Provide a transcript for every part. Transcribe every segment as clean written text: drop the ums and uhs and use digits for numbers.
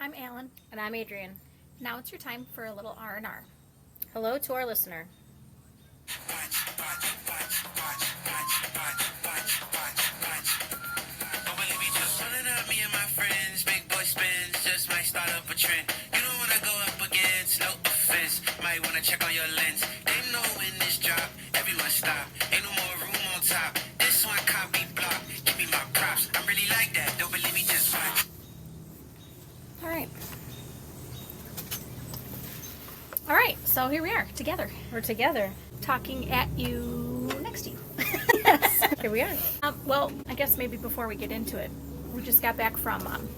I'm Allyn. And I'm Adrien. Now it's your time for a little R&R. Hello to our listener. Me and my friends, big boy spins, just might start up a trend. You don't wanna go up against, no offense. Might wanna check on your lens. They know when this drop, everyone stop. Ain't no more room on top. This one can't be blocked. Give me my props. I'm really like that. Don't believe me, just watch. All right, so here we are, together. We're together. Talking at you, next to you. Yes. Here we are. Well, I guess maybe before we get into it, we just got back from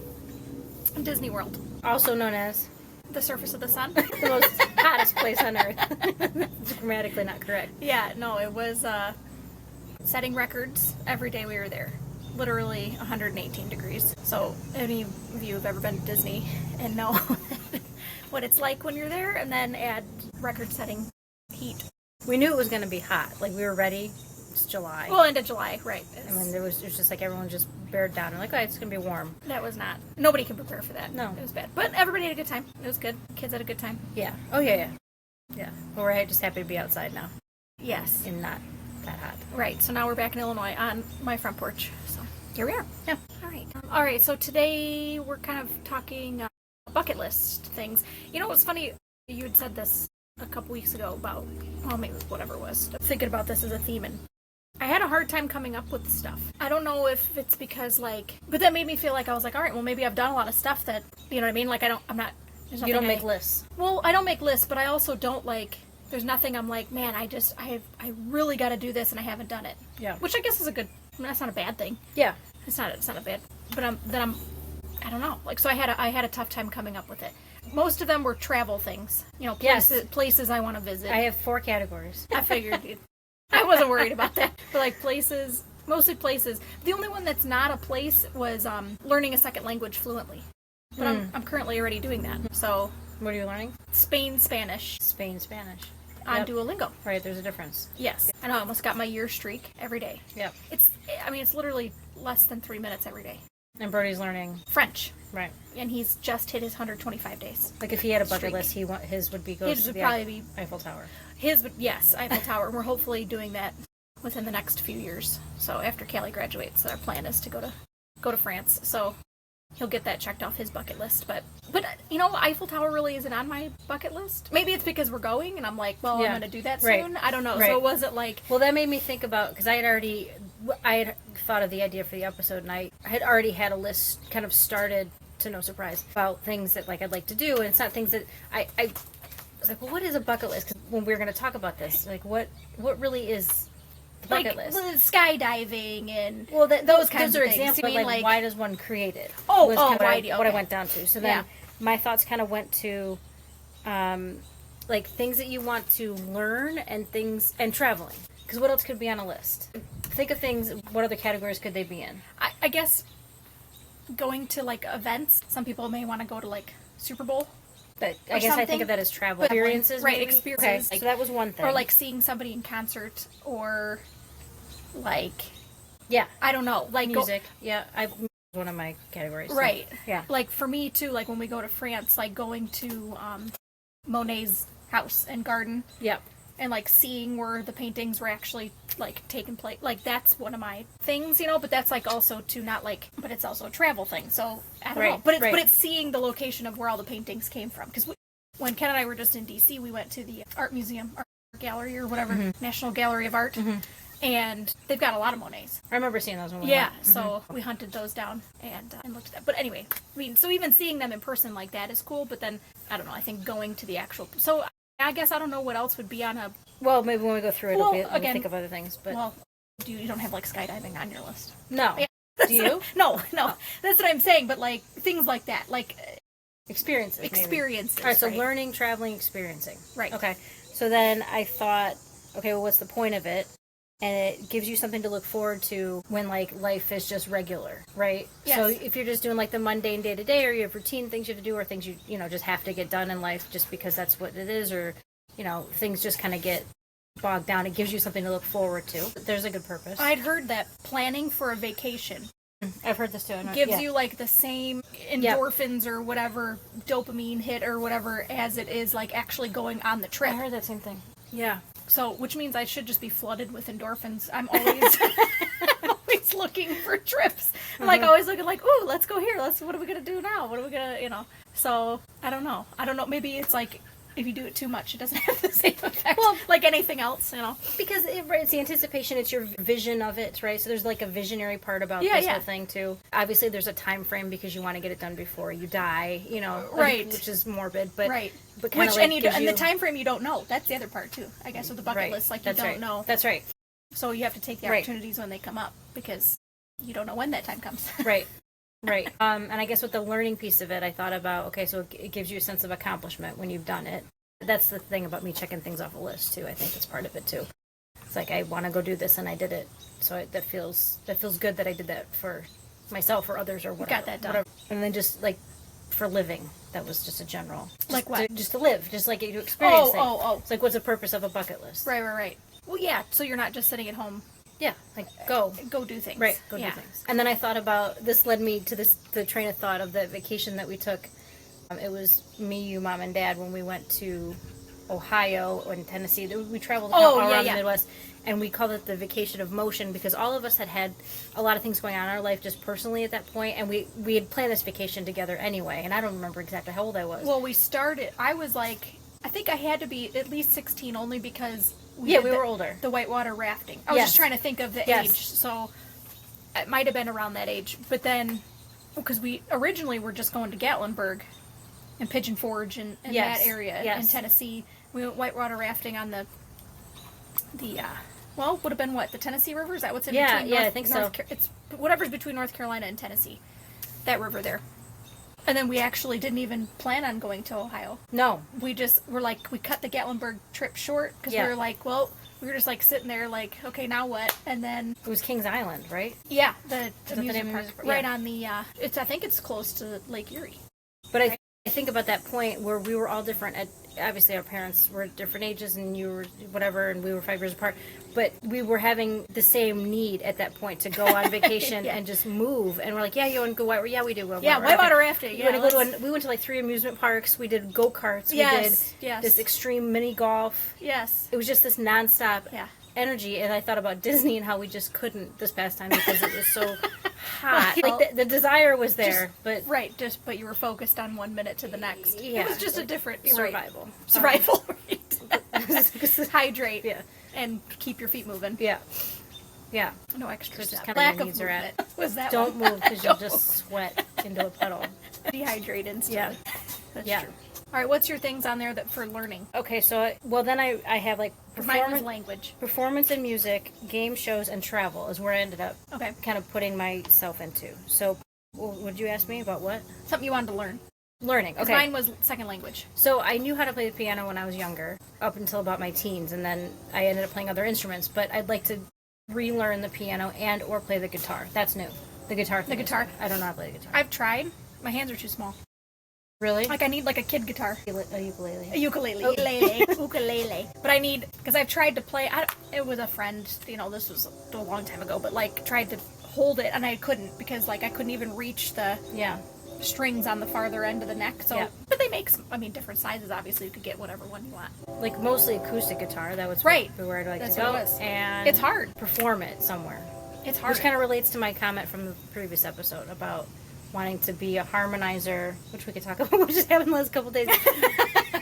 Disney World. Also known as The surface of the sun. the most hottest place on earth. It's grammatically not correct. Yeah, no, it was setting records every day we were there. Literally 118 degrees. So any of you have ever been to Disney and know what it's like when you're there, and then add record-setting heat. We knew it was going to be hot. Like, we were ready. It's July. Well, into July, right. I mean, it was just like everyone just bared down. And like, oh, it's going to be warm. That was not. Nobody can prepare for that. No. It was bad. But everybody had a good time. It was good. Kids had a good time. Yeah. Oh, yeah. Yeah. But we're just happy to be outside now. Yes. And not that hot. Right. So now we're back in Illinois on my front porch. So here we are. Yeah. All right. All right. So today we're kind of talking bucket list things. You know, what's funny? You had said this a couple weeks ago about, well, maybe whatever it was, thinking about this as a theme, and I had a hard time coming up with stuff. I don't know if it's because, like, but that made me feel like I was like, all right, well, maybe I've done a lot of stuff that, you know what I mean? Like, You don't make lists. Well, I don't make lists, but I also don't, like, there's nothing I'm like, man, I really got to do this and I haven't done it. Yeah. Which I guess is that's not a bad thing. Yeah. It's not a bad, but I don't know. Like, so I had a tough time coming up with it. Most of them were travel things, you know, places I want to visit. I have 4 categories. I figured I wasn't worried about that. But like places, mostly places. The only one that's not a place was learning a second language fluently. But I'm currently already doing that. So What are you learning? Spain Spanish Spain Spanish. on Duolingo. Right, there's a difference. Yes. I know, I almost got my year streak every day. Yep. It's literally less than 3 minutes every day. And Brody's learning French. Right. And he's just hit his 125 days. Like, if he had a bucket Streak. list, his would be His would probably be Eiffel Tower. Yes, Eiffel Tower. We're hopefully doing that within the next few years. So after Callie graduates, our plan is to go to France. So he'll get that checked off his bucket list. But you know, Eiffel Tower really isn't on my bucket list. Maybe it's because we're going, and I'm like, well, I'm going to do that soon. I don't know. Right. So it wasn't like... Well, that made me think about, because I had thought of the idea for the episode, and I had already had a list kind of started, to no surprise, about things that, like, I'd like to do, and it's not things that I was like, well, what is a bucket list? Because when we were going to talk about this, like, what really is the bucket list? Skydiving and those kinds are of things. examples, I mean, but, like, why does one create it? Oh, was kind of why do you? what I Okay. went down to. So then my thoughts kind of went to, like, things that you want to learn and traveling. Because what else could be on a list? Think of things, what other categories could they be in? I guess going to, like, events. Some people may want to go to, like, Super Bowl. But I guess I think of that as travel experiences. Right, maybe? experiences. Okay, so that was one thing. Or, like, seeing somebody in concert, or, like... Yeah. I don't know. Like, music. One of my categories. So. Right. Yeah. Like, for me, too, like, when we go to France, like, going to Monet's house and garden. Yep. And, like, seeing where the paintings were actually, like, taking place. Like, that's one of my things, you know? But that's, like, also, too, not, like... But it's also a travel thing, so... I don't know. But it's seeing the location of where all the paintings came from. Because when Ken and I were just in D.C., we went to the art museum, art gallery, or whatever, National Gallery of Art. And they've got a lot of Monets. I remember seeing those when we went. So we hunted those down and looked at that. But anyway, I mean, so even seeing them in person like that is cool, but then, I don't know, I think going to the actual... So I guess I don't know what else would be on a... Well, maybe when we go through it, we'll think of other things. But Well, you don't have, like, skydiving on your list? No. Yeah. Do you? No. That's what I'm saying, but, like, things like that. Like... Experiences, All right, so learning, traveling, experiencing. Right. Okay. So then I thought, okay, well, what's the point of it? And it gives you something to look forward to when, like, life is just regular, right? Yes. So if you're just doing, like, the mundane day-to-day, or you have routine things you have to do, or things you know, just have to get done in life just because that's what it is, or, you know, things just kind of get bogged down. It gives you something to look forward to. There's a good purpose. I'd heard that planning for a vacation I've heard this too. Gives you like the same endorphins or whatever dopamine hit or whatever as it is like actually going on the trip. I heard that same thing. Yeah. So, which means I should just be flooded with endorphins. I'm always always looking for trips. I'm like always looking like, ooh, let's go here. What are we gonna do now? What are we gonna, So I don't know. Maybe it's like if you do it too much, it doesn't have the same effect. Well, like anything else, Because it's the anticipation, it's your vision of it, right? So there's like a visionary part about this whole thing too. Obviously, there's a time frame because you want to get it done before you die, right? Which is morbid, but right. But which and the time frame you don't know. That's the other part too, I guess, with the bucket list. Like you don't know. That's right. So you have to take the opportunities when they come up because you don't know when that time comes. Right. Right. And I guess with the learning piece of it, I thought about, okay, so it gives you a sense of accomplishment when you've done it. That's the thing about me checking things off a list, too. I think it's part of it, too. It's like, I want to go do this, and I did it. So that feels good that I did that for myself or others or whatever. Got that done. Whatever. And then just, like, for living, that was just a general. Like what? Just to live. Just like to experience things. Oh. It's like, what's the purpose of a bucket list? Right. Well, yeah, so you're not just sitting at home. Yeah, like go do things. Right, do things. And then I thought about, this led me to the train of thought of the vacation that we took. It was me, you, Mom, and Dad when we went to Ohio and Tennessee. We traveled all around the Midwest, and we called it the vacation of motion because all of us had a lot of things going on in our life just personally at that point, and we had planned this vacation together anyway, and I don't remember exactly how old I was. Well, I was like, I think I had to be at least 16 only because we were older. The whitewater rafting. I was just trying to think of the age, so it might have been around that age. But then, because we originally were just going to Gatlinburg and Pigeon Forge and that area in Tennessee. We went whitewater rafting on the would have been what? The Tennessee River? Is that what's in between? Yeah, I think so. It's whatever's between North Carolina and Tennessee. That river there. And then we actually didn't even plan on going to Ohio. No. We cut the Gatlinburg trip short because we were like, well, we were just like sitting there like, okay, now what? And then... It was Kings Island, right? Yeah, the amusement park. Right on the... I think it's close to Lake Erie. But I think about that point where we were all different. Obviously, our parents were at different ages, and you were whatever, and we were 5 years apart. But we were having the same need at that point to go on vacation and just move. And we're like, yeah, you want to go whitewater? Yeah, we do. Whitewater rafting. Yeah, we went to like 3 amusement parks. We did go-karts. We did this extreme mini golf. Yes. It was just this nonstop energy. And I thought about Disney and how we just couldn't this past time because it was so hot. Like the desire was there, but you were focused on 1 minute to the next. Yeah, it was just a different survival. Survival. Hydrate. Yeah. And keep your feet moving. Yeah. Yeah. No extra stuff. Lack of movement. Was that Don't move because you'll just sweat into a puddle. Dehydrate instantly. Yeah. That's true. All right, what's your things on there for learning? Okay, so then I have like language, performance and music, game shows, and travel is where I ended up. Okay. Kind of putting myself into. So, would you ask me about what? Something you wanted to learn. Learning. Okay. Mine was second language. So I knew how to play the piano when I was younger, up until about my teens, and then I ended up playing other instruments. But I'd like to relearn the piano or play the guitar. That's new. The guitar. The guitar. I don't know how to play the guitar. I've tried. My hands are too small. Really? Like I need like a kid guitar. A ukulele. Ukulele. But I need, because I've tried to play. It was a friend. This was a long time ago. But like tried to hold it and I couldn't because like I couldn't even reach the strings on the farther end of the neck. So, but they make different sizes. Obviously, you could get whatever one you want. Like mostly acoustic guitar. That was where I'd like to go. What it was. And it's hard. Perform it somewhere. It's hard. Which kind of relates to my comment from the previous episode about wanting to be a harmonizer, which we could talk about, which just happened the last couple days.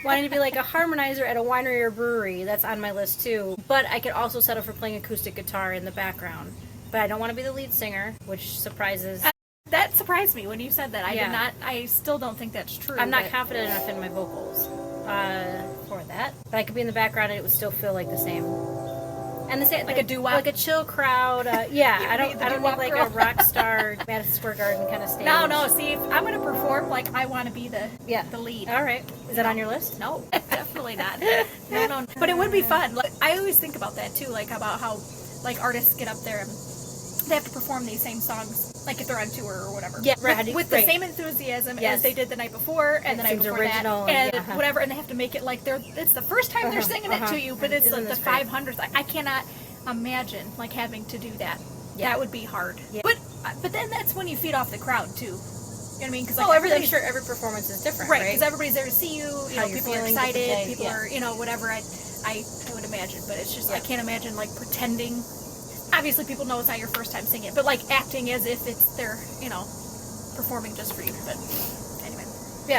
Wanting to be like a harmonizer at a winery or brewery. That's on my list too. But I could also settle for playing acoustic guitar in the background. But I don't want to be the lead singer, which surprises. That surprised me when you said that. I still don't think that's true. I'm not confident enough in my vocals for that. But I could be in the background and it would still feel like the same. And the same, like a doo-wop, like a chill crowd. I don't need like a rock star Madison Square Garden kind of stage. No. See, if I'm going to perform, like I want to be the lead. All right, is that on your list? No, definitely not. No. But it would be fun. Like I always think about that too, like about how like artists get up there and they have to perform these same songs, like if they're on tour or whatever. Yeah, right. With the same enthusiasm as they did the night before and the night before original that, and whatever. And they have to make it like it's the first time they're singing it to you, but it's like the 500th. I cannot imagine like having to do that. Yeah. That would be hard. Yeah. But but then that's when you feed off the crowd too. You know what I mean? Because I'm sure every performance is different, right? Because everybody's there to see you. You know, people are excited. People are, whatever. I would imagine, but it's just I can't imagine like pretending. Obviously, people know it's not your first time singing it, but like acting as if it's their, performing just for you. But anyway,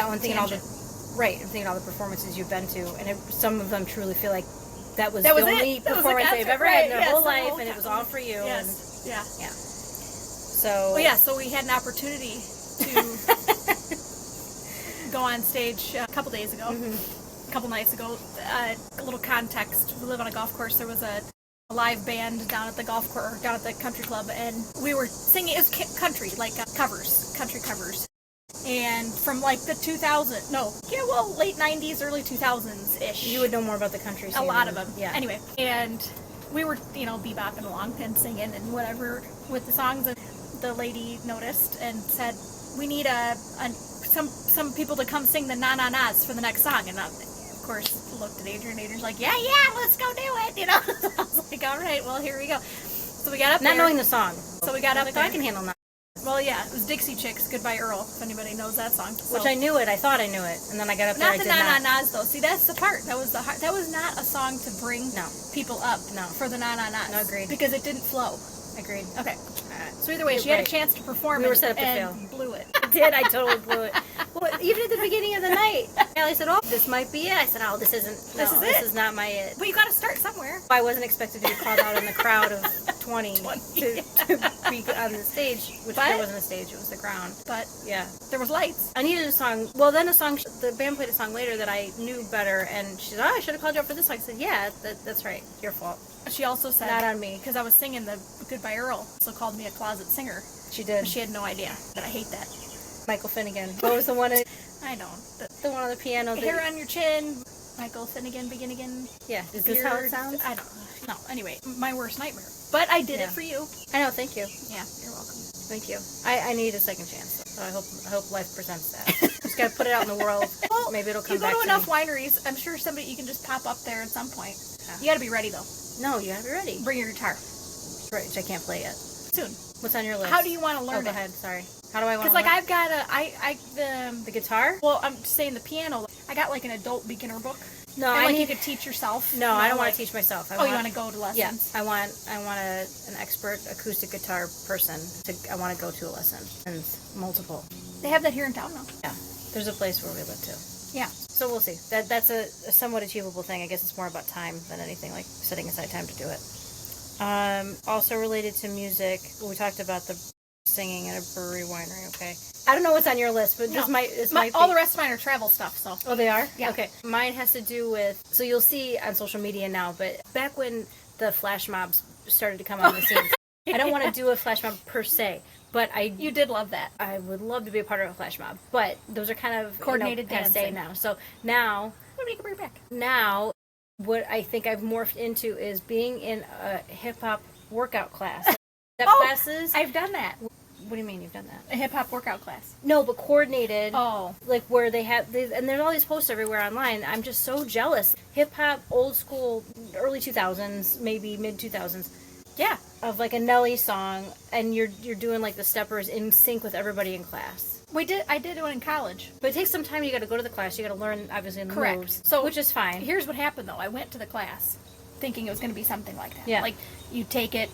I'm thinking all the performances you've been to, and some of them truly feel like that was the only performance they've ever had in their whole life, and it was all for you. Yes. And, yeah. So. Well, so we had an opportunity to go on stage a couple days ago, a couple nights ago. A little context: we live on a golf course. There was a live band down at the golf course, down at the country club, and we were singing. It was country, like country covers, and from like the late 90s, early 2000s ish. You would know more about the country scene. A lot of them, yeah. Anyway, and we were bebopping along and singing and whatever with the songs, and the lady noticed and said, "We need some people to come sing the na na nas for the next song," and of course, looked at Adrien. Adrien's like, yeah, let's go do it, I was like, all right, well, here we go. So we got up there. Not knowing the song. So we got up there. I can handle that. Well, yeah, it was Dixie Chicks, Goodbye Earl, if anybody knows that song. So. Which I knew it. I thought I knew it. And then I got up there, I did not. Not the na-na-nas, though. See, that's the part. That was the heart. That was not a song to bring people up for the na-na-nas. No, agreed. Because it didn't flow. Agreed. Okay. So either way, she had a chance to perform were set up to and fail. Blew it. I did. I totally blew it. Well, even at the beginning of the night, Allie said, "Oh, this might be it." I said, "Oh, this isn't. This is not my it." But you got to start somewhere. I wasn't expected to be called out in the crowd of 20 to be on the stage, which there wasn't a stage; it was the ground. But yeah, there was lights. I needed a song. Well, then the band played a song later that I knew better, and she said, "Oh, I should have called you up for this song." I said, "Yeah, that's right. Your fault." She also said, "Not on me," because I was singing the Goodbye Earl, so called me a closet singer. She did. She had no idea that I hate that. Michael Finnegan. What was the one? I know. The one on the piano. Hair on your chin. Michael Finnegan, begin again. Yeah. Is this how it sounds? I don't know. No. Anyway, my worst nightmare. But I did it for you. I know. Thank you. Yeah. You're welcome. Thank you. I need a second chance. So I hope life presents that. Just gotta put it out in the world. Well, maybe it'll come back. You go to enough me. wineries. I'm sure you can just pop up there at some point. Yeah. You gotta be ready though. No, you gotta be ready. Bring your guitar. Right, which I can't play yet. Soon. What's on your list? How do you want to learn it? Go ahead. Sorry. How do I want to learn? Because I've got the guitar? Well, I'm saying the piano. I got like an adult beginner book. No, and you could teach yourself. No, I don't want to teach myself. You want to go to lessons? Yeah, I want an expert acoustic guitar person. I want to go to a lesson and multiple. They have that here in town now. Yeah, there's a place where we live too. Yeah. So we'll see. That's a somewhat achievable thing. I guess it's more about time than anything, like setting aside time to do it. Also related to music, we talked about the singing at a brewery winery. Okay. I don't know what's on your list, but this might be. All the rest of mine are travel stuff. So. Oh, they are? Yeah. Okay. Mine has to do with. So you'll see on social media now, but back when the flash mobs started to come on the scene, I don't want to do a flash mob per se. But you did love that. I would love to be a part of a flash mob, but those are kind of coordinated dancing now. So now, maybe you can bring it back. Now, what I think I've morphed into is being in a hip hop workout class. Classes. I've done that. What do you mean you've done that? A hip hop workout class. No, but coordinated. Oh, like where they have and there's all these posts everywhere online. I'm just so jealous. Hip hop, old school, early 2000s, maybe mid 2000s. Yeah, of like a Nelly song, and you're doing like the steppers in sync with everybody in class. I did it in college, but it takes some time. You got to go to the class. You got to learn obviously the moves. So which is fine. Here's what happened though. I went to the class thinking it was going to be something like that. Yeah. Like you take it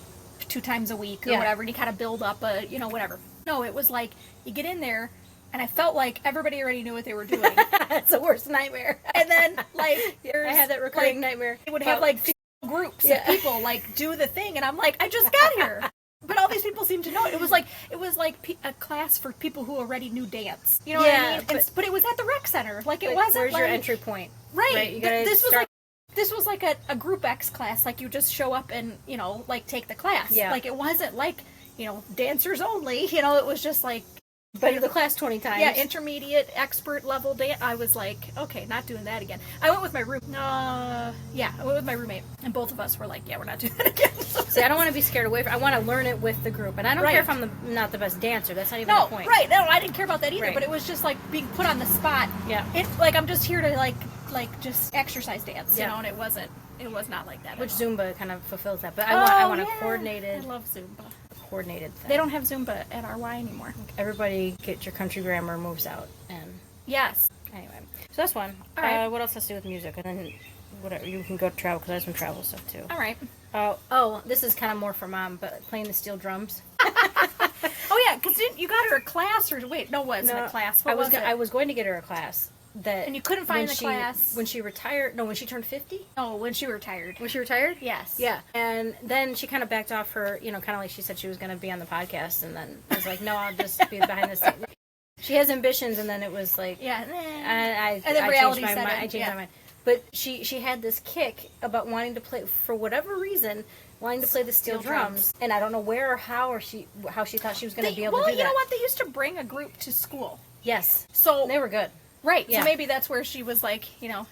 2 times a week or whatever, and you kind of build up whatever. No, it was like you get in there, and I felt like everybody already knew what they were doing. That's the worst nightmare. And then like I had that recurring nightmare. It would have like groups of people like do the thing, and I'm like, I just got here. But all these people seem to know it. It was like a class for people who already knew dance. You know what I mean? But it was at the rec center. Like it wasn't. Where's your entry point? Right. You this was like a group X class. Like you just show up and like take the class. Yeah. Like it wasn't like dancers only. It was just like. Been to the class 20 times. Yeah, intermediate, expert level dance. I was like, okay, not doing that again. I went with my roommate. I went with my roommate, and both of us were like, yeah, we're not doing that again. See, I don't want to be scared away. I want to learn it with the group, and I don't care if I'm not the best dancer. That's not even the point. Right? No, I didn't care about that either. Right. But it was just like being put on the spot. Yeah. I'm just here to like just exercise dance, and it wasn't. It was not like that. Which Zumba kind of fulfills that, but I want a coordinated. I love Zumba. coordinated thing. They don't have Zumba at RY anymore. Everybody get your country grammar moves out. And Yes. anyway, so that's one. All right. What else has to do with music? And then whatever, you can go travel, because I have some travel stuff too. All right. Oh, this is kind of more for Mom, but playing the steel drums. Oh yeah, because you got her a class, or wait, no, it wasn't a class. What was it? I was going to get her a class. And you couldn't find when the she, class? when she retired. No, when she turned 50. Oh, when she retired. Was she retired? Yes. Yeah. And then she kind of backed off her, kind of like she said she was going to be on the podcast, and then I was like, no, I'll just be behind the scenes. She has ambitions, and then it was like, Yeah. and then I reality changed my set mind. in, I changed yeah. my mind. But she had this kick about wanting to play, for whatever reason, wanting to play the steel drums. And I don't know where or how she thought she was going to be able to do that. Well, you know what? They used to bring a group to school. Yes. So And they were good. Right. Yeah. So maybe that's where she was like,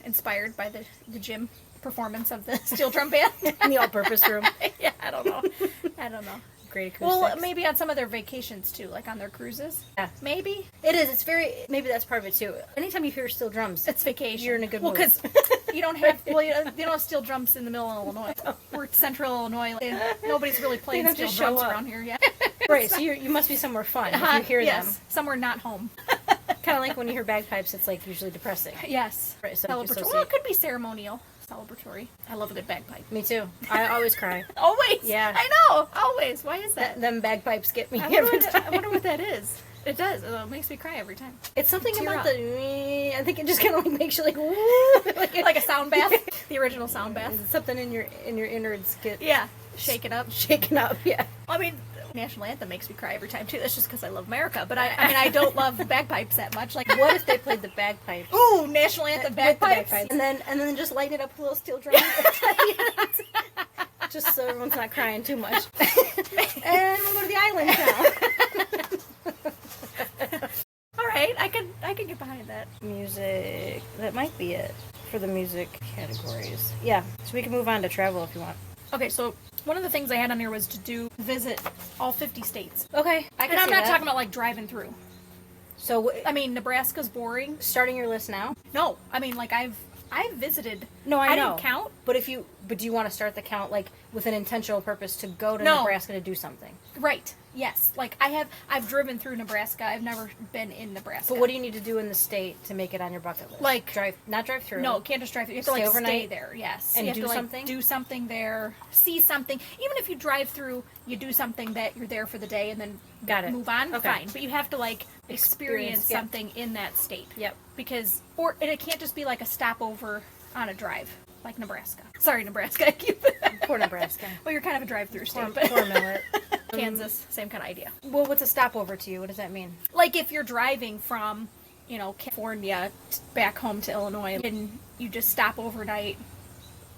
inspired by the gym performance of the steel drum band. In the all-purpose room. Yeah, I don't know. Great acoustics. Well, maybe on some of their vacations too, like on their cruises. Yeah. Maybe. It is. It's very, maybe that's part of it too. Anytime you hear steel drums, It's vacation. You're in a good well, mood. because you don't have you don't have steel drums in the middle of Illinois. We're central Illinois. And nobody's really playing don't steel just show drums up. around here yet. right, so you must be somewhere fun if you hear yes, them. somewhere not home. Kind of like when you hear bagpipes, it's like usually depressing. Yes. Right, so Celebratory. dissociate. Well, it could be ceremonial. Celebratory. I love a good bagpipe. Me too. I always cry. Always. Yeah. I know. Always. Why is that? Them bagpipes get me I every time. wonder what that is. It does. It makes me cry every time. It's something Tear about up. I think it just kind of like makes you like, woo, Like a sound bath. The original sound bath. something in your innards get Yeah. Shake it up. shaken up. Yeah. I mean, national anthem makes me cry every time too. That's just because I love America. But I don't love bagpipes that much. Like, What if they played the bagpipes? ooh, national anthem With the bagpipes. and then just light it up with a little steel drum. Just so everyone's not crying too much. And we'll go to the island now. All right, I could get behind that. Music. That might be it for the music categories. Yeah. So we can move on to travel if you want. Okay, so one of the things I had on here was to visit all 50 states. Okay. I can And I'm see not that. talking about like driving through. So I mean, Nebraska's boring. starting your list now? No, I mean like I've visited. No, I know. didn't count. But do you want to start the count like with an intentional purpose to go to No. Nebraska to do something? Right. Yes. Like I've driven through Nebraska. I've never been in Nebraska. But what do you need to do in the state to make it on your bucket list? Like- not drive through. No, can't just drive through. You have to Stay like overnight? stay there. Yes. And you have do to, like, something? Do something there. See something. Even if you drive through, you do something that you're there for the day and then Got it. move on. Okay. Fine. But you have to like experience yeah. something in that state. Yep. And it can't just be like a stopover on a drive like Nebraska. Sorry, Nebraska. I keep Poor Nebraska. Well, you're kind of a drive-through Poor, state, but poor Millet. Kansas, same kind of idea. Well, what's a stopover to you? What does that mean? Like if you're driving from, California back home to Illinois, and you just stop overnight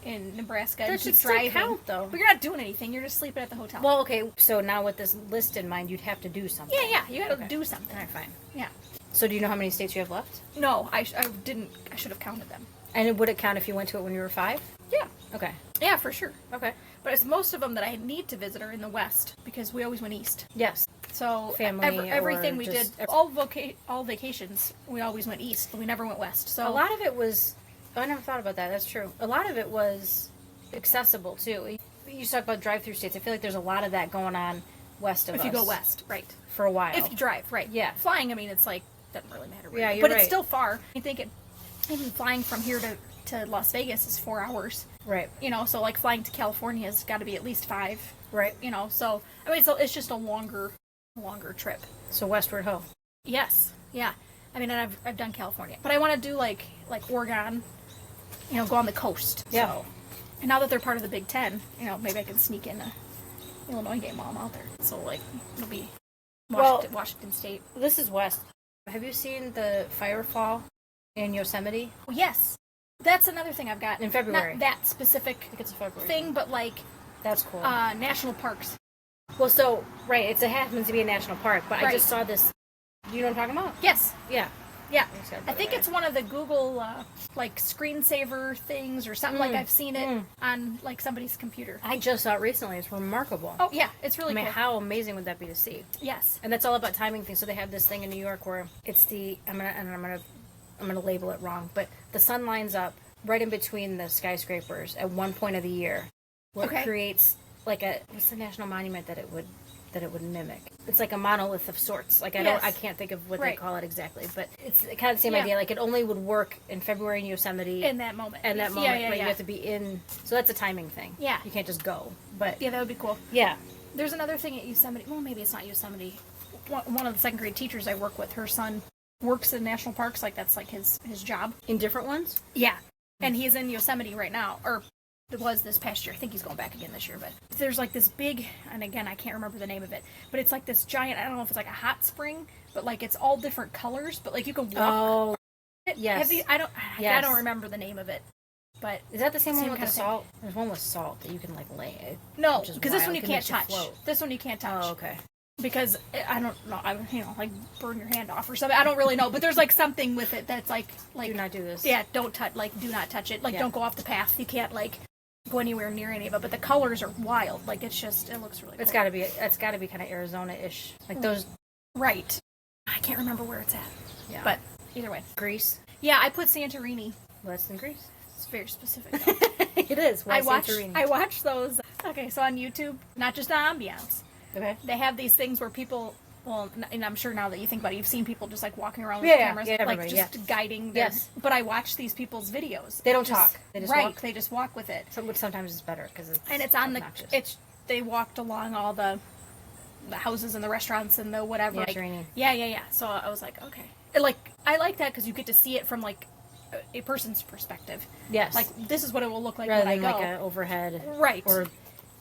in Nebraska That and should keep still driving. count, though. But you're not doing anything. You're just sleeping at the hotel. Well, okay, so now with this list in mind, you'd have to do something. yeah, you got to Okay. do something. All right, fine. Yeah. So do you know how many states you have left? No, I didn't. I should have counted them. And would it count if you went to it when you were 5? Yeah. Okay. Yeah, for sure. Okay. But it's most of them that I need to visit are in the West because we always went east. Yes. So Family everything or we just did, all vacations, we always went east, but we never went west. So A lot of it was. Oh, I never thought about that. That's true. A lot of it was accessible too. You talk about drive-through states. I feel like there's a lot of that going on west of us. if you go west, right? for a while. If you drive, right? Yeah. Flying, I mean, it's like doesn't really matter. Where Yeah, you go. you're but right. it's still far. I think even flying from here to Las Vegas is 4 hours. Right. So like flying to California has got to be at least 5. Right. So I mean, it's just a longer trip. So westward ho. Yes. Yeah. I mean, and I've done California, but I want to do like Oregon. Go on the coast. Yeah. So, and now that they're part of the Big Ten, maybe I can sneak in a Illinois game while I'm out there. So like it'll be Washington State. This is west. Have you seen the firefall in Yosemite? Oh, yes. That's another thing I've got. In February. Not that specific I think it's a February thing, but like That's cool. national parks. Well, so right, it happens to be a national park, but I Right. just saw this. You know what I'm talking about? Yes. Yeah. Yeah. just gotta put I it think away. it's one of the Google like screensaver things or something. Like I've seen it on like somebody's computer. I just saw it recently. It's remarkable. Oh yeah, it's really I mean, cool. how amazing would that be to see? Yes. And that's all about timing things. So they have this thing in New York where it's I'm gonna label it wrong, but the sun lines up right in between the skyscrapers at one point of the year, where Okay. it creates like what's the national monument that it would that it would mimic. It's like a monolith of sorts. Like I can't think of what they call it exactly, but it's kind of the same idea. Like it only would work in February in Yosemite. In that moment. And that moment, you have to be in. So that's a timing thing. Yeah. You can't just go. But yeah, that would be cool. Yeah. There's another thing at Yosemite. Well, maybe it's not Yosemite. One of the second grade teachers I work with, her son works in national parks. Like that's like his job. In different ones? Yeah. And he's in Yosemite right now, or it was this past year. I think he's going back again this year. But there's like this big, and again, I can't remember the name of it, but it's like this giant, I don't know if it's like a hot spring, but like it's all different colors, but like you can walk. Oh, yes. I don't remember the name of it. But is that the same one with the kind of salt? There's one with salt that you can like lay it. No, because this one you can't touch. Float. This one you can't touch. Oh, okay. Because I don't know, like burn your hand off or something. I don't really know, but there's like something with it that's like do not do this. Yeah, don't touch. Like, do not touch it. Like, don't go off the path. You can't like go anywhere near any of it. But the colors are wild. Like, it looks really. It's cool. It's got to be kind of Arizona-ish, like those. Right. I can't remember where it's at. Yeah. But either way, Greece. Yeah, I put Santorini. Well, that's in Greece. It's very specific. It is. Why Santorini? I watch those. Okay, so on YouTube, not just the ambiance. Okay. They have these things where people. Well, and I'm sure now that you think about it, you've seen people just like walking around with cameras, like just guiding them. Yes. But I watch these people's videos. They don't talk. They just walk. They just walk with it. Which sometimes is better because it's on obnoxious. They walked along all the houses and the restaurants and the whatever. Yeah. So I was like, okay, I like that because you get to see it from like a person's perspective. Yes. Like this is what it will look like rather when than I go. like an overhead. Right. Or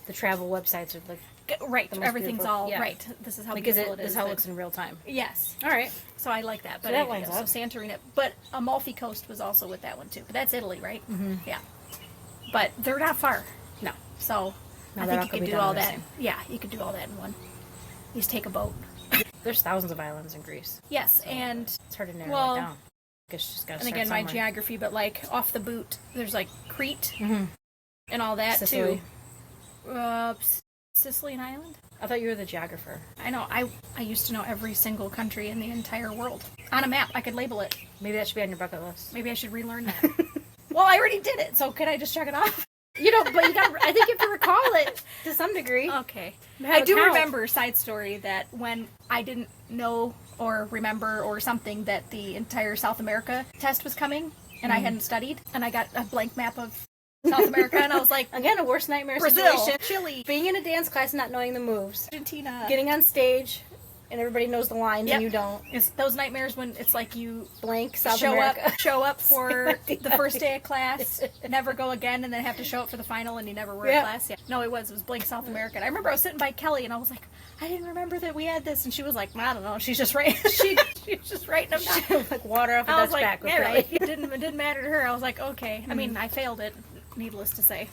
the travel websites are like. Right, everything's all right. This is how beautiful it is. This is how it looks in real time. Yes. All right. So I like that. But so that lines up. So Santorini, but Amalfi Coast was also with that one too. But that's Italy, right? Mm-hmm. Yeah. But they're not far. No. So I think you could do all that. Yeah, you could do all that in one. You just take a boat. There's thousands of islands in Greece. Yes, so and it's hard to narrow it down. I guess you just gotta and again, my geography, but like off the boot, there's like Crete and all that Sicily. Too. Sicily and Ireland? I thought you were the geographer. I know. I used to know every single country in the entire world. On a map, I could label it. Maybe that should be on your bucket list. Maybe I should relearn that. Well, I already did it, so can I just check it off? But you got I think you have to recall it to some degree. Okay. I do remember, side story, that when I didn't know or remember or something that the entire South America test was coming, and I hadn't studied, and I got a blank map of South America, and I was like, again, a worst nightmare Brazil, situation. Chile, being in a dance class, not knowing the moves, Argentina, getting on stage, and everybody knows the lines, and you don't. It's those nightmares when it's like you blank South America. Show up for the first day of class, never go again, and then have to show up for the final, and you never were in class. Yeah. No, it was blank South America. And I remember I was sitting by Kelly, and I was like, I didn't remember that we had this, and she was like, I don't know, she's just writing. she was just writing them down. Like water off a duck's back. Yeah, right. It didn't matter to her. I was like, okay. I mean, I failed it. Needless to say.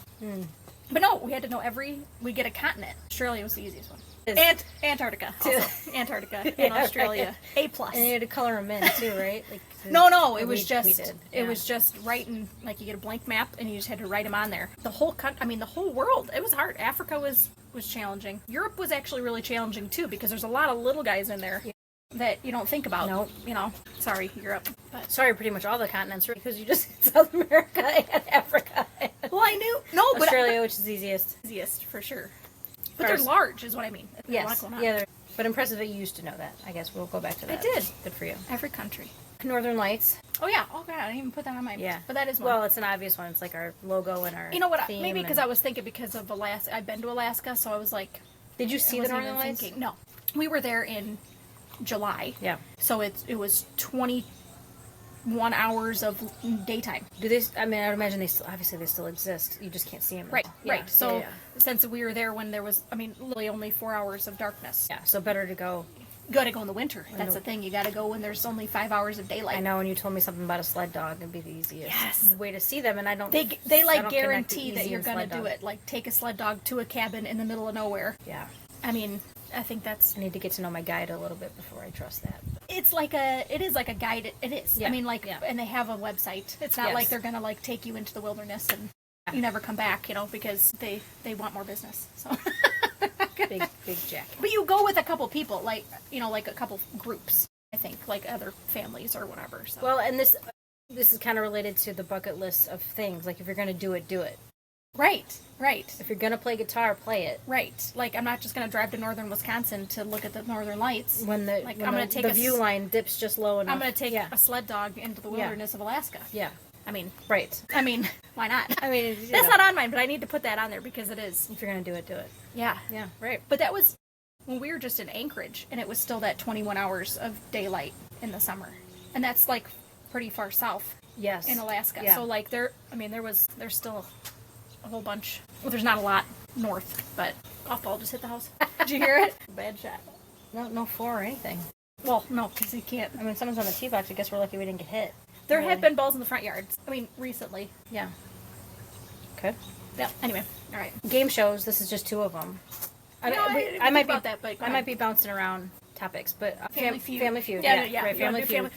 But no, we had to know we get a continent. Australia was the easiest one. And Antarctica. Also. Antarctica and Australia. Right. A+. And you had to color them in too, right? Like no, it was just writing, like you get a blank map and you just had to write them on there. The whole the whole world. It was hard. Africa was challenging. Europe was actually really challenging too because there's a lot of little guys in there. That you don't think about. Nope. Sorry, Europe. But sorry, pretty much all the continents, right? Because you just South America and Africa. Well, I knew. No, but Australia, which is easiest. Easiest, for sure. But they're large, is what I mean. Yes. Yeah, but impressive that you used to know that. I guess we'll go back to that. I did. Good for you. Every country. Northern Lights. Oh, yeah. Oh, God, I didn't even put that on my... Yeah. But that is one. Well, it's an obvious one. It's like our logo and our You know what? theme Maybe because I was thinking because of Alaska. I've been to Alaska, so I was like... Did you see the Northern Lights? No. We were there in July. Yeah. So it was 21 hours of daytime. Do they? I mean, I would imagine they still exist. You just can't see them. Right. Yeah. Right. So since we were there when there was, literally only 4 hours of darkness. Yeah. So better to go. You got to go in the winter. That's the thing. You got to go when there's only 5 hours of daylight. I know. And you told me something about a sled dog. It'd be the easiest way to see them. And I don't. They guarantee that you're gonna do it. Like take a sled dog to a cabin in the middle of nowhere. Yeah. I think that's... I need to get to know my guide a little bit before I trust that. It is like a guide. It is. Yeah. And they have a website. It's not like they're going to take you into the wilderness and you never come back, because they want more business. So big jacket. But you go with a couple people, like a couple groups, I think, like other families or whatever. So. Well, and this is kind of related to the bucket list of things. Like if you're going to do it, do it. Right. Right. If you're gonna play guitar, play it. Right. Like, I'm not just going to drive to northern Wisconsin to look at the northern lights. When the Like, when I'm the, gonna take the a view line dips just low enough. I'm going to take yeah. a sled dog into the wilderness of Alaska. Yeah. I mean, Right. why not? I mean, That's not on mine, but I need to put that on there because it is. If you're gonna do it, do it. Yeah. Yeah. Right. But that was when we were just in Anchorage, and it was still that 21 hours of daylight in the summer. And that's, like, pretty far south Yes. in Alaska. Yeah. So, like, there's still a whole bunch. Well, there's not a lot north, but golf ball just hit the house. Did you hear it? Bad shot. No four or anything. Well, no, because you can't. I mean, someone's on the tee box. I guess we're lucky we didn't get hit. There Really. have been balls in the front yards. I mean, recently. Yeah. Okay. Yeah. Anyway, all right. Game shows. This is just 2 of them. I I might be about that, but go I ahead. might be bouncing around topics, but Family Feud. Family Feud. Yeah, Right. you Family wanna do Feud.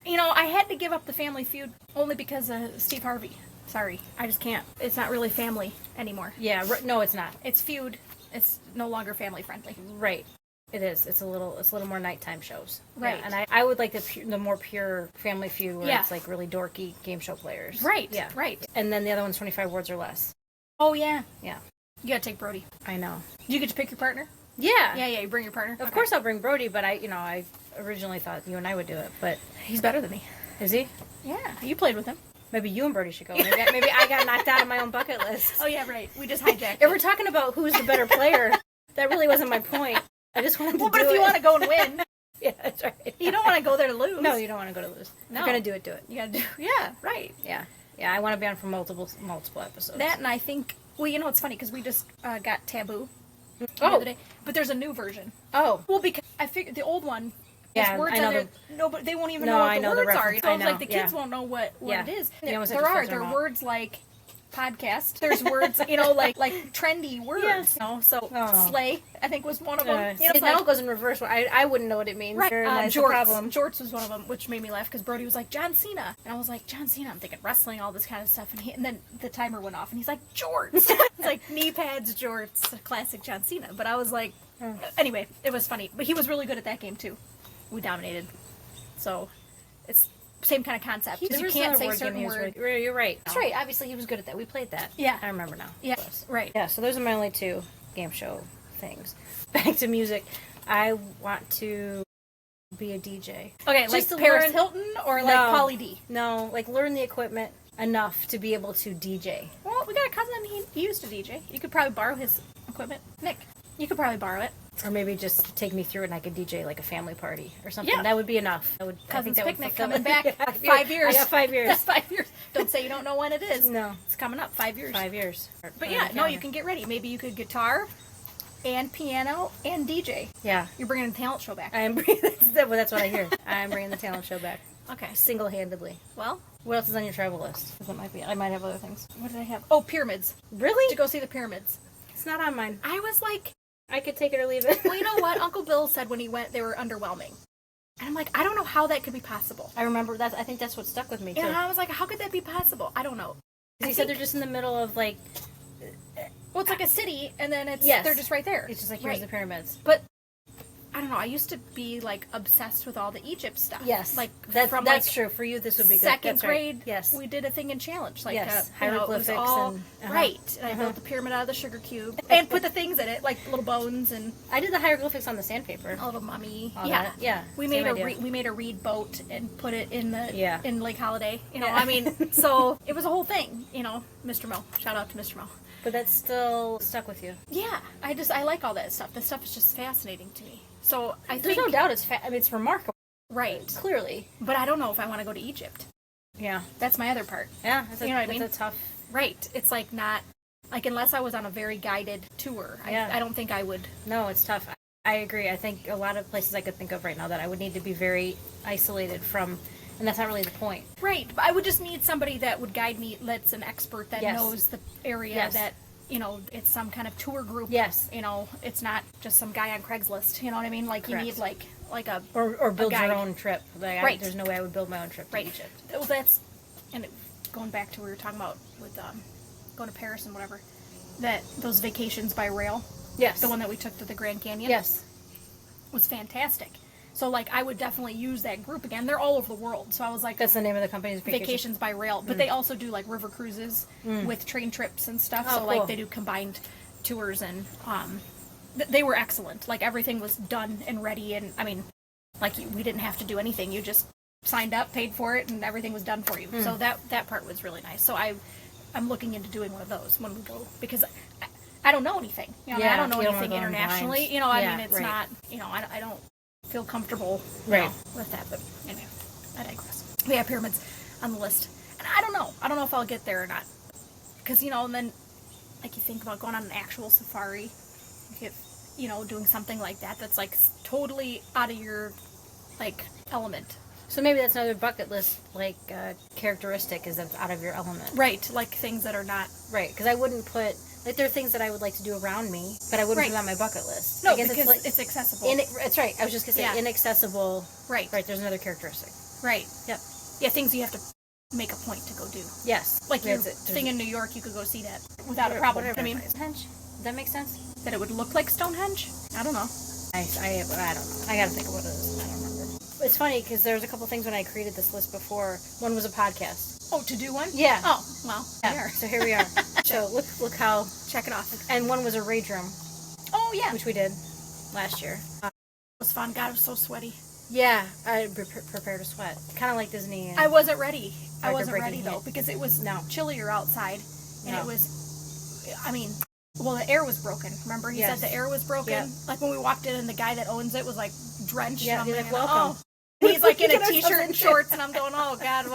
You know, I had to give up the Family Feud only because of Steve Harvey. Sorry, I just can't. It's not really family anymore. Yeah. No, it's not. It's feud. It's no longer family friendly. Right. It is. It's a little more nighttime shows. Right. Yeah, and I would like the more pure Family Feud where Yeah. it's like really dorky game show players. Right. Yeah. Right. And then the other one's 25 words or less. Oh yeah. Yeah. You gotta take Brody. I know. You get to pick your partner. Yeah. Yeah. You bring your partner. Of course I'll bring Brody, but I originally thought you and I would do it, but he's better than me. is he? Yeah. You played with him. Maybe you and Brody should go. Maybe I got knocked out of my own bucket list. Oh yeah. Right. We just hijacked. If we're talking about who's the better player, that really wasn't my point. I just wanted to Well, but do if you it. want to go and win, Yeah, that's right. you don't want to go there to lose. No, you don't want to go to lose. No. If you're going to do it, do it. You gotta do. Yeah. Right. Yeah. Yeah, I want to be on for multiple episodes. That, and I think. Well, you know, it's funny because we just got Taboo the Oh. other day, but there's a new version. Oh. Well, because I figured the old one. Yeah, has words I know in it. No, but they won't even No, know I what know the the words are. reference. So I it's like know, the kids yeah. won't know what Yeah. it is. You almost There have to are filter there them are out. words like podcast. There's words, you know, like trendy words. Yes. You know, so Oh. slay I think was one of them. See, it's now like- it goes in reverse. I wouldn't know what it means. Right, That's the jorts. problem. Jorts was one of them, which made me laugh because Brody was like John Cena, and I was like John Cena. I'm thinking wrestling, all this kind of stuff, and then the timer went off, and he's like jorts. It's like knee pads, jorts, classic John Cena. But I was like, anyway, it was funny. But he was really good at that game too. We dominated, so it's same kind of concept. There You was can't another say word game certain he was words. really- You're right. That's right. Obviously, he was good at that. We played that. Yeah. I remember now. Yeah, It was. right. Yeah, so those are my only 2 game show things. Back to music. I want to be a DJ. Okay, Just like to Paris learn- Hilton or like No. Pauly D. No, like learn the equipment enough to be able to DJ. Well, we got a cousin. He used to DJ. You could probably borrow his equipment, Nick. You could probably borrow it. Or maybe just take me through it and I could DJ like a family party or something. Yeah. That would be enough. I think Cousin's that would picnic fulfill coming it. back. Yeah, 5 years. I got 5 years. 5 years. Don't say you don't know when it is. No. It's coming up. 5 years. 5 years. But yeah, no, you can get ready. Maybe you could guitar and piano and DJ. Yeah. You're bringing the talent show back. I am bringing, that's what I hear. I am bringing the talent show back. Okay. Single-handedly. Well, What else is on your travel list? 'Cause I might have other things. what did I have? Oh, pyramids. Really? To go see the pyramids. It's not on mine. I was like, I could take it or leave it. well, you know what? Uncle Bill said when he went, they were underwhelming. And I'm like, I don't know how that could be possible. I remember that. I think that's what stuck with me too. And I was like, how could that be possible? I don't know. He said they're just in the middle of like. Well, it's like a city, and then Yes. they're just right there. It's just like here's Right. the pyramids. But I don't know. I used to be like obsessed with all the Egypt stuff. Yes, like that's from that's like, true. For you, this would be good. second That's right. grade. Yes. we did a thing in challenge, like Yes, you know, it was hieroglyphics all and- right. And I built the pyramid out of the sugar cube and put the things in it, like little bones and I did the hieroglyphics on the sandpaper. a little mummy. All yeah, that. Yeah, We same made idea. we made a reed boat and put it in the Yeah. in Lake Holiday. You know, Yeah. I mean, so it was a whole thing. You know, Mr. Mo. Shout out to Mr. Mo. But that's still stuck with you. Yeah, I like all that stuff. This stuff is just fascinating to me. So I There's think no doubt it's remarkable. right, Clearly. but I don't know if I want to go to Egypt. Yeah. That's my other part. Yeah. That's You know what I mean? That's a tough. Right. It's like not like unless I was on a very guided tour. Yeah. I don't think I would. No, it's tough. I agree. I think a lot of places I could think of right now that I would need to be very isolated from, and that's not really the point. Right. But I would just need somebody that would guide me. That's an expert that Yes. knows the area. Yes. That you know, it's some kind of tour group. Yes. You know, it's not just some guy on Craigslist. You know what I mean? Like Correct. you need like a Or build guide. your own trip. Like, Right. there's no way I would build my own trip to right. Egypt. Well, that's and going back to what we were talking about with going to Paris and whatever. That those vacations by rail. Yes. The one that we took to the Grand Canyon. Yes. Was fantastic. So, like, I would definitely use that group again. They're all over the world. So I was like... That's the name of the company's Vacations by Rail. But they also do, like, river cruises with train trips and stuff. Oh, so, cool. like, they do combined tours and... they were excellent. Like, everything was done and ready. And, I mean, like, we didn't have to do anything. You just signed up, paid for it, and everything was done for you. So that part was really nice. So I'm looking into doing one of those when we go. Because... I don't know anything. You know, I don't know anything internationally. You know, I mean, it's not, you know, I don't feel comfortable with that. But anyway, I digress. We have pyramids on the list. And I don't know. I don't know if I'll get there or not. Because, you know, and then, like, you think about going on an actual safari. You know, doing something like that that's, like, totally out of your, like, element. So maybe that's another bucket list, like, characteristic is that it's out of your element. Right. Like, things that are not... Right. Because I wouldn't put... Like, there are things that I would like to do around me, but I wouldn't put it on my bucket list. No, I guess because it's, like, it's accessible. That's right. I was just going to say inaccessible. Right. Right, there's another characteristic. Right. Yep. Yeah, things you have to make a point to go do. Yes. Like your thing in New York, you could go see that without a problem. Whatever. I mean, Stonehenge? Does that make sense? That it would look like Stonehenge? I don't know. I don't know. I got to think of what it is. I don't remember. It's funny because there's a couple things when I created this list before. One was a podcast. Oh, to do one? Yeah. Oh, well, Yeah. So here we are. So look how... check it off. And one was a rage room. Oh, yeah. Which we did last year. It was fun. God, it was so sweaty. Yeah, I prepared to sweat. Kind of like Disney. I wasn't ready. I wasn't Record-breaking ready, though, hit. because it was chillier outside. And No. it was, I mean, well, the air was broken. Remember? He Yes. said the air was broken. Yep. Like when we walked in and the guy that owns it was like drenched. Yeah, and he's I'm like, thinking, welcome. Oh. He's like in We a get t-shirt ourselves and into- shorts, and I'm going, oh, God,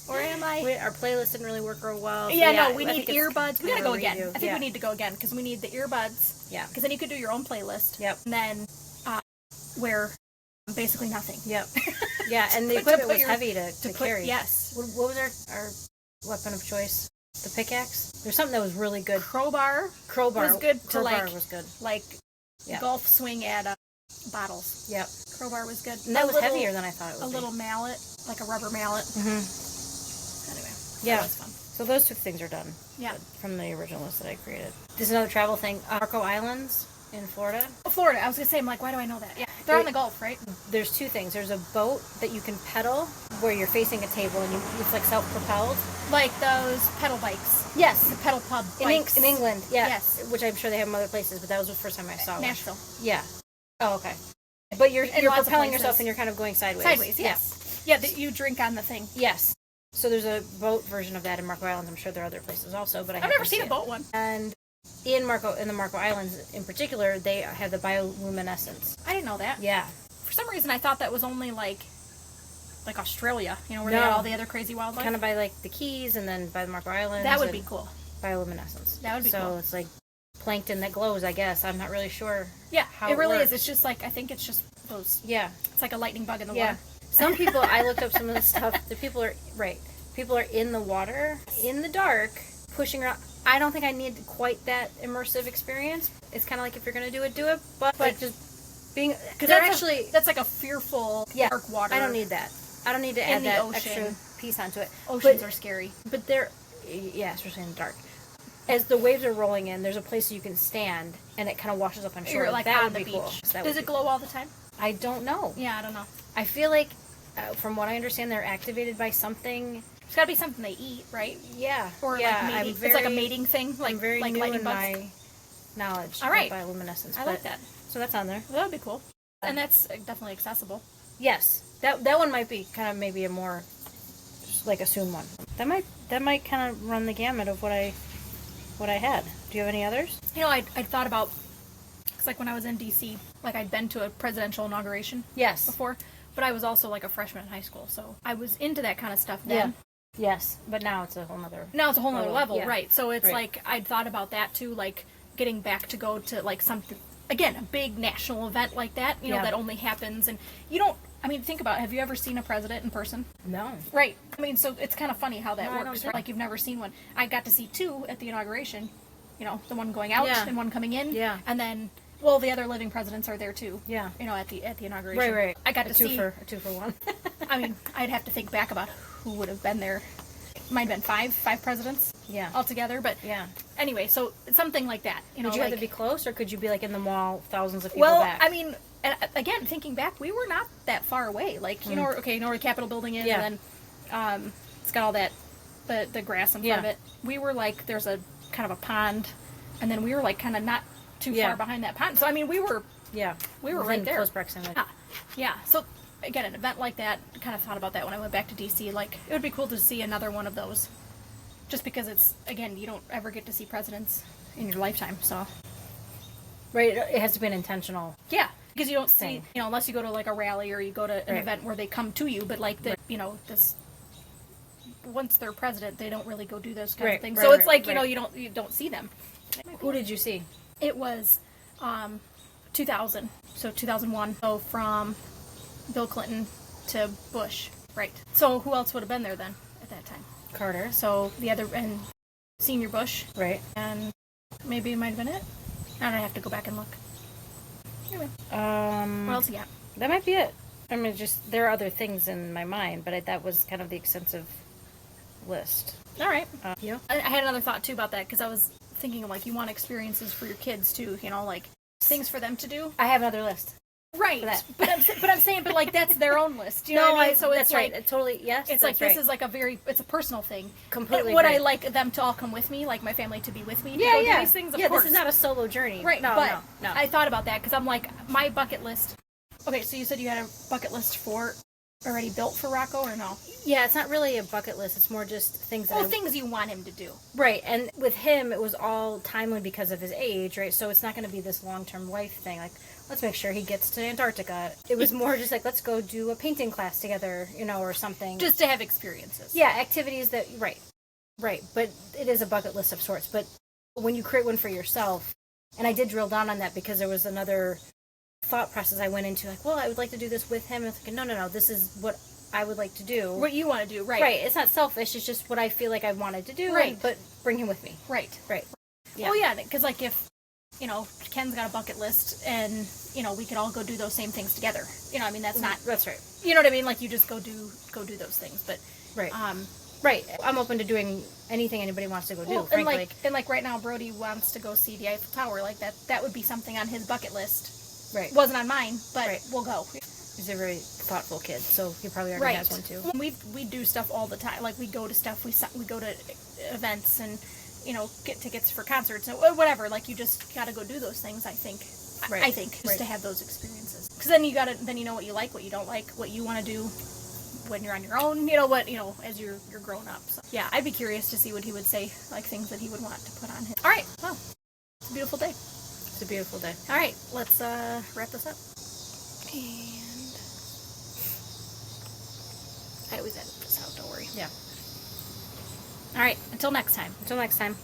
where am I? Our playlist didn't really work real well. So Yeah, no, we I need think it's earbuds. We kind gotta of go a again. redo. I think we need to go again because we need the earbuds. Yeah. Because then you could do your own playlist. Yep. And then wear basically nothing. Yep. Yeah, and the To equipment put was your- heavy to carry. Yes. What was our weapon of choice? The pickaxe? There's something that was really good. Crowbar Crowbar was good to Crowbar was good. like Yeah. golf swing at bottles. Yep. Crowbar was good. And that was heavier than I thought it would A be. little mallet, like a rubber mallet. Mm-hmm. Anyway, Yeah. that was fun. So those two things are done. Yeah. From the original list that I created. This is another travel thing. Marco Islands in Florida. Oh, Florida. I was gonna say, I'm like, why do I know that? Yeah, they're on the Gulf, right? There's two things. There's a boat that you can pedal where you're facing a table and it's like self-propelled. Like those pedal bikes. Yes. The pedal pub In bikes. England, yeah. Yes. Which I'm sure they have in other places, but that was the first time I saw one. Nashville. Yeah. Oh, okay. But you're lots of propelling places. yourself and you're kind of going sideways. Sideways, yes. Yeah, that you drink on the thing. Yes. So there's a boat version of that in Marco Islands. I'm sure there are other places also, but I've never seen a boat one. And in the Marco Islands in particular, they have the bioluminescence. I didn't know that. Yeah. For some reason, I thought that was only like Australia, you know, where they No. had all the other crazy wildlife. Kind of by like the Keys and then by the Marco Islands. That would and be cool. Bioluminescence. That would be so cool. it's like plankton that glows, I guess. I'm not really sure. Yeah, how it really works. is. It's just like, I think it's just those. Yeah. It's like a lightning bug in the Yeah. water. Some people, I looked up some of the stuff. The people are in the water, in the dark, pushing around. I don't think I need quite that immersive experience. It's kind of like if you're going to do it, but like just being, because they're actually, that's like a fearful dark water. I don't need that. I don't need to In add the that ocean. extra piece onto it. Oceans are scary. But they're, yeah, especially in the dark. As the waves are rolling in, there's a place you can stand, and it kind of washes up on shore. You're like that on would the be beach. cool. That Does would it be glow all the time? I don't know. Yeah, I don't know. I feel like, from what I understand, they're activated by something. There's got to be something they eat, right? Yeah. Or yeah, like mating. It's like a mating thing, like I'm very like new lightning in bugs. my knowledge All right. of bioluminescence. I like that. So that's on there. That would be cool. And that's definitely accessible. Yes, that one might be kind of maybe a more just like assume one. That might kind of run the gamut of what I had. Do you have any others? You know, I'd thought about, because like when I was in D.C., like I'd been to a presidential inauguration Yes. before, but I was also like a freshman in high school, so I was into that kind of stuff then. Yeah. Yes, but now it's a whole nother. Now it's a whole nother level, yeah. right? So it's Right. like I'd thought about that too, like getting back to go to like something, again, a big national event like that, you know, Yeah. that only happens, and you don't, I mean, think about it. Have you ever seen a president in person? No. Right. I mean, so it's kind of funny how that No, I don't works, think- right? Like you've never seen one. I got to see two at the inauguration, you know, the one going out Yeah. and one coming in. Yeah. And then, well, the other living presidents are there too. Yeah. You know, at the inauguration. Right. I got a to two see. for a 2 for 1. I mean, I'd have to think back about who would have been there. Might have been five presidents. Yeah. Altogether, but Yeah. anyway, so something like that. You know, Would you like, have to be close, or could you be like in the mall, thousands of people well, back? I mean, and again, thinking back, we were not that far away. Like, you know where the Capitol building is, and then it's got all that, the grass in front of it. We were like, there's a kind of a pond, and then we were like kind of not too far behind that pond. So, I mean, we were right there. Close proximity. Yeah. So, again, an event like that, I kind of thought about that when I went back to DC. Like, it would be cool to see another one of those. Just because it's, again, you don't ever get to see presidents in your lifetime, so. Right, it has to be an intentional. Yeah, because you don't see, unless you go to like a rally or you go to an event where they come to you, but like this, once they're president, they don't really go do those kinds of things. So it's like, you don't see them. Who did you see? It was 2000, so 2001. So from Bill Clinton to Bush, right. So who else would have been there then at that time? Carter. So the other, and Senior Bush. Right. And maybe it might have been it. I don't have to go back and look. Anyway. What else you got? That might be it. I mean, just, there are other things in my mind, but that was kind of the extensive list. All right. You? I had another thought, too, about that, because I was thinking of, like, you want experiences for your kids, too, like, things for them to do. I have another list. Right, but I'm saying, like, that's their own list. You know what I mean? So that's it's right. Like, totally, yes. It's like, this is like it's a personal thing. Completely. Would I like them to all come with me, like my family to be with me to go do these things? Of course. This is not a solo journey. Right, No. I thought about that, because I'm like, my bucket list. Okay, so you said you had a bucket list already built for Rocco, or no? Yeah, it's not really a bucket list. It's more just things that things you want him to do. Right, and with him, it was all timely because of his age, right? So it's not going to be this long-term life thing. Like, let's make sure he gets to Antarctica. It was more just like, let's go do a painting class together, or something. Just to have experiences. Yeah, activities that, right. But it is a bucket list of sorts. But when you create one for yourself, and I did drill down on that because there was another thought process I went into, like, well, I would like to do this with him. And it's like, no, this is what I would like to do. What you want to do, right. Right, it's not selfish, it's just what I feel like I wanted to do, right. But bring him with me. Right. Yeah. Well, yeah, because, like, if, Ken's got a bucket list, and, we could all go do those same things together. I mean, that's not... That's right. You know what I mean? Like, you just go do those things, but... Right. Right. I'm open to doing anything anybody wants to go do, frankly. And right now, Brody wants to go see the Eiffel Tower. Like, that would be something on his bucket list. Right. Wasn't on mine, but we'll go. He's a very thoughtful kid, so he probably already has one, too. We do stuff all the time. Like, we go to stuff, we go to events and... get tickets for concerts or whatever. Like, you just gotta go do those things, I think. Right. I think, just to have those experiences. Because then you know what you like, what you don't like, what you want to do when you're on your own, as you're grown up. So, yeah, I'd be curious to see what he would say, like, things that he would want to put on his... All right, well, it's a beautiful day. It's a beautiful day. All right, let's wrap this up. And... I always edit this out, don't worry. Yeah. All right, until next time. Until next time.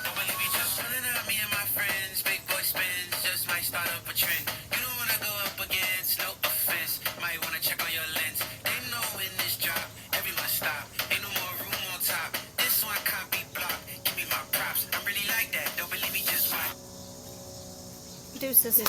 Don't believe me, just running up me and my friends. Big boy spins, just might start up a trend. You don't wanna go up against, no offense. Might wanna check on your lens. They know when this drop, everyone stop. Ain't no more room on top. This one can't be blocked. Give me my props. I'm really like that. Don't believe me, just watch. Deuces.